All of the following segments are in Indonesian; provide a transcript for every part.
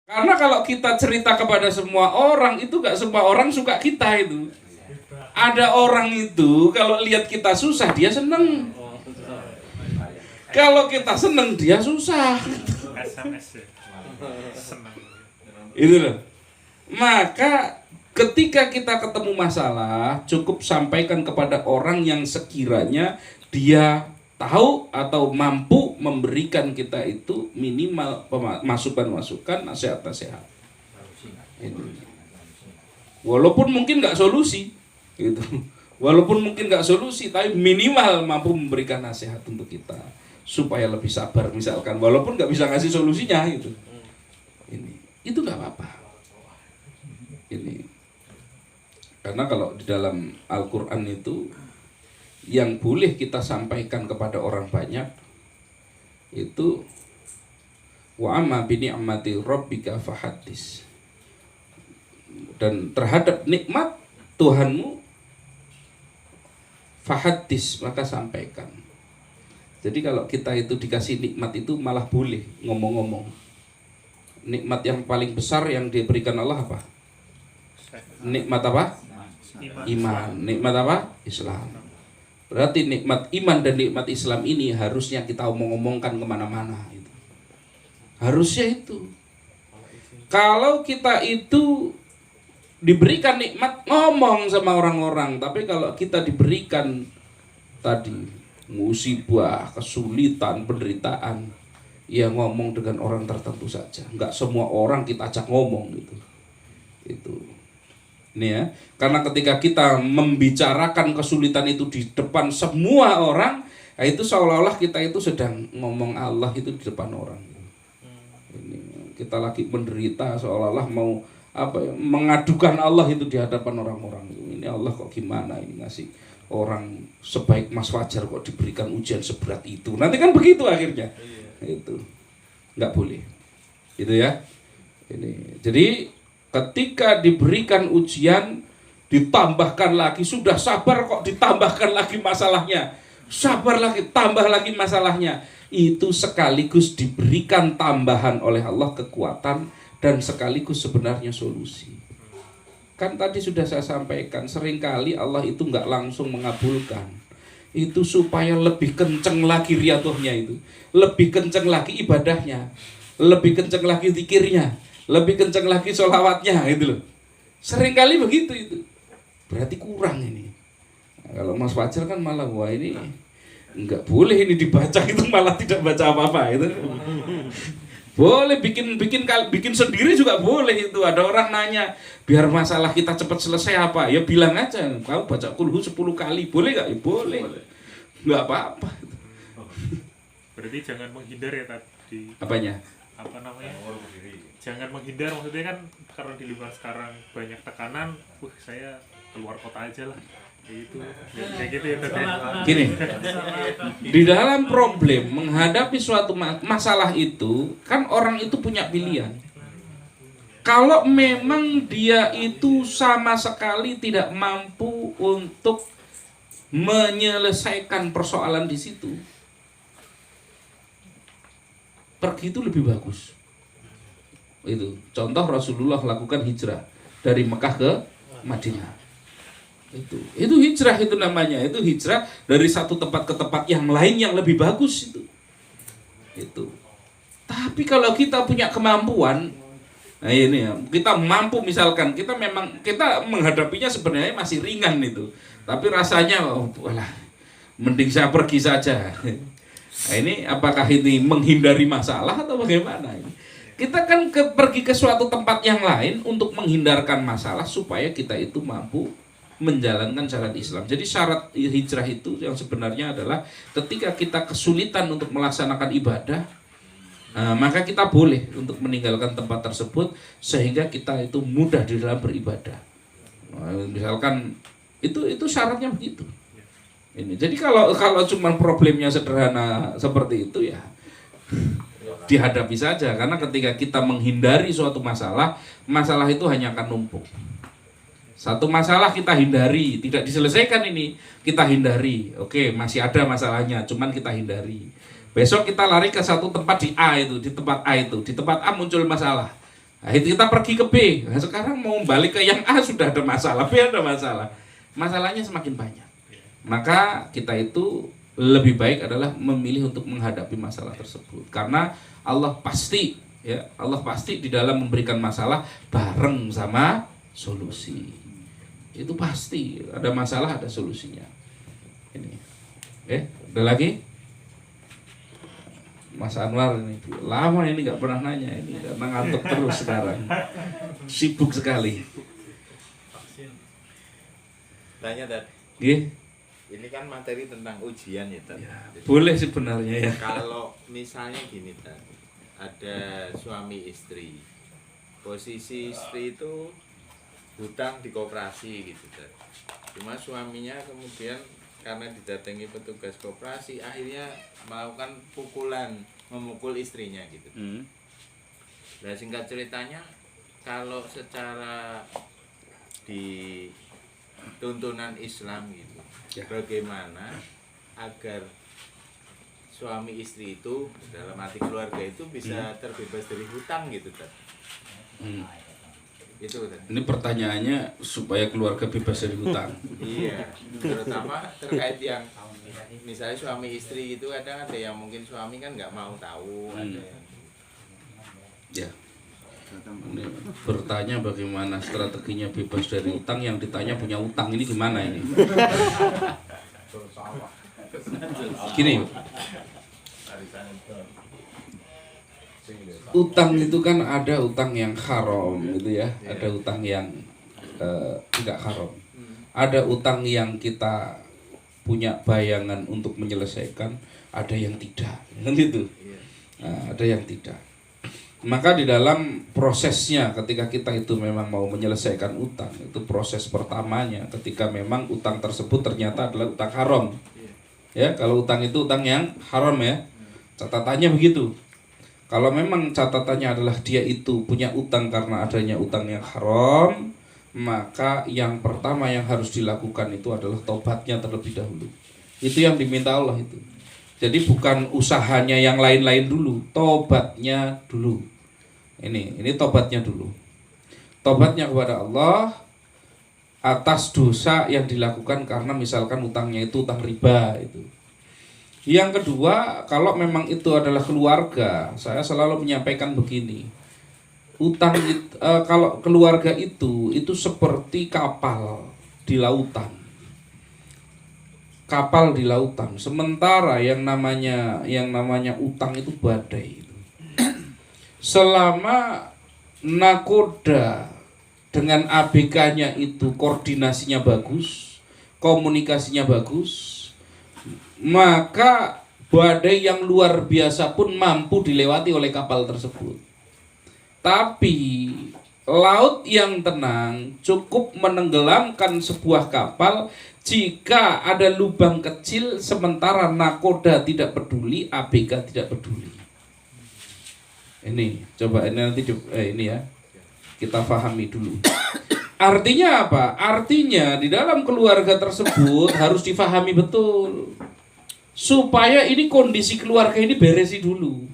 Karena kalau kita cerita kepada semua orang, itu gak semua orang suka kita itu. Ada orang itu kalau lihat kita susah dia seneng. Kalau kita seneng dia susah. Itu loh. Maka ketika kita ketemu masalah, cukup sampaikan kepada orang yang sekiranya dia tahu atau mampu memberikan kita itu minimal masukan-masukan, nasihat-nasihat. Walaupun mungkin nggak solusi, gitu. Walaupun mungkin nggak solusi, tapi minimal mampu memberikan nasihat untuk kita supaya lebih sabar, misalkan. Walaupun nggak bisa ngasih solusinya, gitu. Itu nggak apa-apa. Karena kalau di dalam Al-Quran itu yang boleh kita sampaikan kepada orang banyak itu wa amma bi ni'mati rabbika fahaddis, dan terhadap nikmat Tuhanmu fahaddis, maka sampaikan. Jadi kalau kita itu dikasih nikmat itu malah boleh ngomong-ngomong. Nikmat yang paling besar yang diberikan Allah apa? Nikmat apa? Iman. Nikmat apa? Islam. Berarti nikmat iman dan nikmat Islam ini harusnya kita omong-omongkan kemana-mana. Harusnya itu. Kalau kita itu diberikan nikmat, ngomong sama orang-orang. Tapi kalau kita diberikan tadi musibah, kesulitan, penderitaan, ya ngomong dengan orang tertentu saja. Enggak semua orang kita ajak ngomong gitu. Ini ya, karena ketika kita membicarakan kesulitan itu di depan semua orang, nah itu seolah-olah kita itu sedang ngomong Allah itu di depan orang. Ini, kita lagi menderita seolah-olah mau mengadukan Allah itu di hadapan orang-orang. Ini Allah kok gimana ini ngasih orang sebaik Mas Fajar kok diberikan ujian seberat itu. Nanti kan begitu akhirnya. Itu nggak boleh. Itu ya. Jadi ketika diberikan ujian, ditambahkan lagi, sudah sabar kok ditambahkan lagi masalahnya, sabar lagi, tambah lagi masalahnya, itu sekaligus diberikan tambahan oleh Allah kekuatan dan sekaligus sebenarnya solusi. Kan tadi sudah saya sampaikan, seringkali Allah itu nggak langsung mengabulkan, itu supaya lebih kenceng lagi riyadhahnya itu, lebih kenceng lagi ibadahnya, lebih kenceng lagi zikirnya, lebih kencang lagi sholawatnya, gitu loh. Seringkali begitu itu. Berarti kurang ini. Nah, kalau Mas Fajar kan malah wah ini enggak boleh ini dibaca, itu malah tidak baca apa-apa itu. Boleh bikin sendiri juga boleh itu. Ada orang nanya, biar masalah kita cepat selesai apa? Ya bilang aja, kamu baca kulhu 10 kali, boleh enggak? Ya boleh. Enggak apa-apa. Berarti jangan menghindar ya tadi. Apanya? Apa namanya? Jangan menghindar, maksudnya kan karena di lingkungan sekarang banyak tekanan, saya keluar kota aja lah, kayak gitu ya tadi. Gini, di dalam problem menghadapi suatu masalah itu kan orang itu punya pilihan. Kalau memang dia itu sama sekali tidak mampu untuk menyelesaikan persoalan di situ, pergi itu lebih bagus. Itu contoh Rasulullah lakukan hijrah dari Mekah ke Madinah. Itu hijrah itu namanya. Itu hijrah dari satu tempat ke tempat yang lain yang lebih bagus itu. Tapi kalau kita punya kemampuan, nah ini ya, kita mampu misalkan kita menghadapinya sebenarnya masih ringan itu. Tapi rasanya walah, mending saya pergi saja. Nah, ini apakah ini menghindari masalah atau bagaimana ini? Kita kan pergi ke suatu tempat yang lain untuk menghindarkan masalah supaya kita itu mampu menjalankan syariat Islam. Jadi syarat hijrah itu yang sebenarnya adalah ketika kita kesulitan untuk melaksanakan ibadah, maka kita boleh untuk meninggalkan tempat tersebut sehingga kita itu mudah di dalam beribadah. Misalkan itu syaratnya begitu. Jadi kalau cuma problemnya sederhana seperti itu ya dihadapi saja, karena ketika kita menghindari suatu masalah itu hanya akan numpuk. Satu masalah kita hindari, tidak diselesaikan ini, kita hindari. Oke, masih ada masalahnya, cuman kita hindari. Besok kita lari ke satu tempat di A itu, di tempat A itu, di tempat A muncul masalah. Akhirnya kita pergi ke B. Nah, sekarang mau balik ke yang A sudah ada masalah, B ada masalah. Masalahnya semakin banyak. Maka kita itu lebih baik adalah memilih untuk menghadapi masalah tersebut. Karena Allah pasti di dalam memberikan masalah bareng sama solusi. Itu pasti ada masalah ada solusinya. Ini. Ada lagi? Mas Anwar ini lama ini nggak pernah nanya ini karena ngantuk terus sekarang, sibuk sekali. Tanya Tad. Gih? Ini kan materi tentang ujian ya Tad. Ya, boleh sebenarnya ya. Kalau misalnya gini Tad, ada suami istri, posisi istri itu hutang di koperasi gitu Tad. Cuma suaminya kemudian karena didatangi petugas koperasi akhirnya melakukan pukulan, memukul istrinya gitu. Nah singkat ceritanya kalau secara di tuntunan Islam gitu, bagaimana agar suami istri itu dalam arti keluarga itu bisa terbebas dari hutang gitu Tad. Itu Tad. Ini pertanyaannya supaya keluarga bebas dari hutang. Iya, terutama terkait yang misalnya suami istri itu kadang ada yang mungkin suami kan nggak mau tahu, ada yang Ya. Ini bertanya bagaimana strateginya bebas dari hutang, yang ditanya punya hutang, ini gimana ini? Gini, utang itu kan ada utang yang haram gitu ya, ada utang yang tidak haram. Ada utang yang kita punya bayangan untuk menyelesaikan, ada yang tidak, kan gitu. Nah, ada yang tidak. Maka di dalam prosesnya ketika kita itu memang mau menyelesaikan utang, itu proses pertamanya ketika memang utang tersebut ternyata adalah utang haram. Ya, kalau utang itu utang yang haram ya. Catatannya begitu. Kalau memang catatannya adalah dia itu punya utang karena adanya utang yang haram, maka yang pertama yang harus dilakukan itu adalah tobatnya terlebih dahulu. Itu yang diminta Allah itu. Jadi bukan usahanya yang lain-lain dulu, tobatnya dulu. Ini tobatnya dulu. Tobatnya kepada Allah atas dosa yang dilakukan karena misalkan utangnya itu utang riba itu. Yang kedua, kalau memang itu adalah keluarga, saya selalu menyampaikan begini. Utang kalau keluarga itu seperti kapal di lautan. Kapal di lautan. Sementara yang namanya utang itu badai. Selama nakoda dengan ABK-nya itu koordinasinya bagus, komunikasinya bagus, maka badai yang luar biasa pun mampu dilewati oleh kapal tersebut. Tapi laut yang tenang cukup menenggelamkan sebuah kapal jika ada lubang kecil, sementara nakoda tidak peduli, ABK tidak peduli. Ini coba ini nanti ini ya, kita pahami dulu. Artinya apa? Artinya di dalam keluarga tersebut harus difahami betul supaya ini kondisi keluarga ini beresi dulu.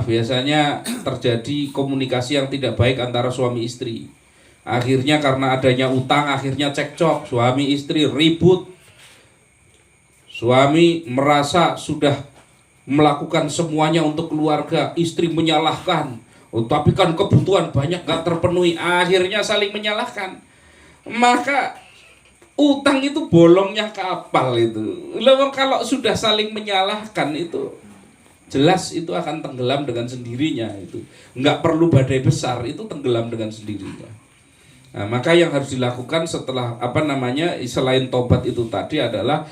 Biasanya terjadi komunikasi yang tidak baik antara suami istri. Akhirnya karena adanya utang, akhirnya cekcok, suami istri ribut. Suami merasa sudah melakukan semuanya untuk keluarga, istri menyalahkan. Tapi kan kebutuhan banyak gak terpenuhi, akhirnya saling menyalahkan. Maka utang itu bolongnya kapal itu. Lalu kalau sudah saling menyalahkan itu jelas itu akan tenggelam dengan sendirinya itu. Nggak perlu badai besar, itu tenggelam dengan sendirinya. Nah, maka yang harus dilakukan setelah selain tobat itu tadi adalah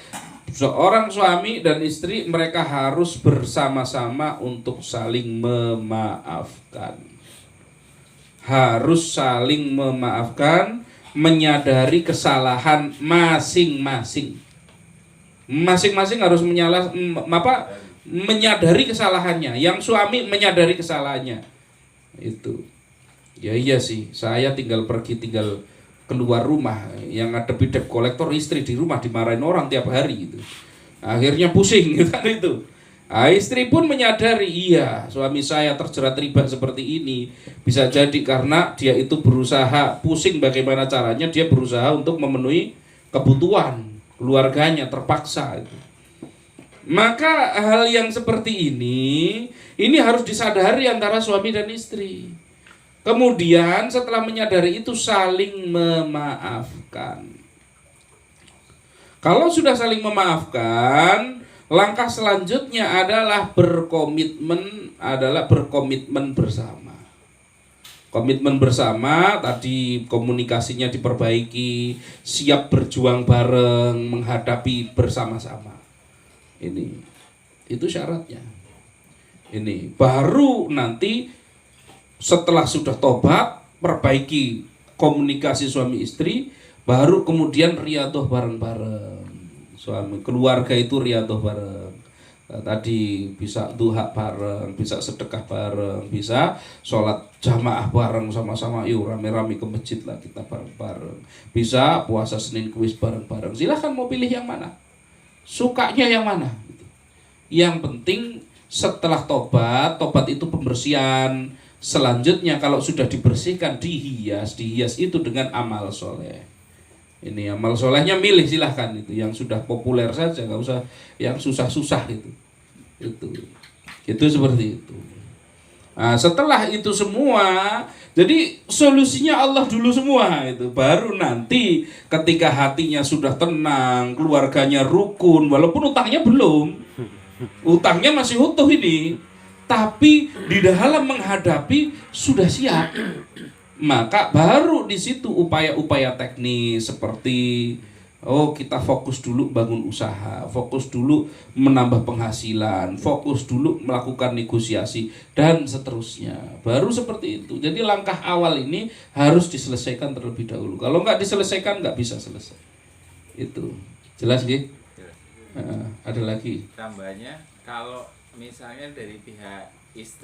seorang suami dan istri mereka harus bersama-sama untuk saling memaafkan. Harus saling memaafkan, menyadari kesalahan masing-masing. Masing-masing harus menyadari kesalahannya. Yang suami menyadari kesalahannya. Itu. Ya iya sih, saya tinggal keluar rumah, yang ngadepi debt collector istri di rumah dimarahin orang tiap hari gitu. Akhirnya pusing gitu kan itu. Istri pun menyadari, iya suami saya terjerat riba seperti ini bisa jadi karena dia itu berusaha, pusing bagaimana caranya, dia berusaha untuk memenuhi kebutuhan keluarganya, terpaksa itu. Maka hal yang seperti ini harus disadari antara suami dan istri. Kemudian setelah menyadari itu saling memaafkan. Kalau sudah saling memaafkan, langkah selanjutnya adalah berkomitmen bersama. Komitmen bersama tadi komunikasinya diperbaiki, siap berjuang bareng, menghadapi bersama-sama. Itu syaratnya. Ini baru nanti setelah sudah tobat, perbaiki komunikasi suami istri, baru kemudian riyadhah bareng-bareng. Suami keluarga itu riyadhah bareng. Tadi bisa duha bareng, bisa sedekah bareng, bisa sholat jamaah bareng sama-sama, yuk rame-rame ke masjid lah kita bareng-bareng. Bisa puasa Senin Kamis bareng-bareng. Silahkan mau pilih yang mana, sukanya yang mana. Yang penting setelah tobat itu pembersihan. Selanjutnya kalau sudah dibersihkan, dihias itu dengan amal soleh. Ini amal solehnya milih, silahkan itu yang sudah populer saja, nggak usah yang susah-susah itu seperti itu. Nah, setelah itu semua, jadi solusinya Allah dulu semua itu, baru nanti ketika hatinya sudah tenang, keluarganya rukun, walaupun utangnya belum, utangnya masih utuh ini, tapi di dalam menghadapi sudah siap. Maka baru di situ upaya-upaya teknis seperti kita fokus dulu bangun usaha, fokus dulu menambah penghasilan, fokus dulu melakukan negosiasi dan seterusnya. Baru seperti itu. Jadi langkah awal ini harus diselesaikan terlebih dahulu. Kalau nggak diselesaikan nggak bisa selesai. Itu jelas nggih? Ada lagi tambahnya, kalau misalnya dari pihak istri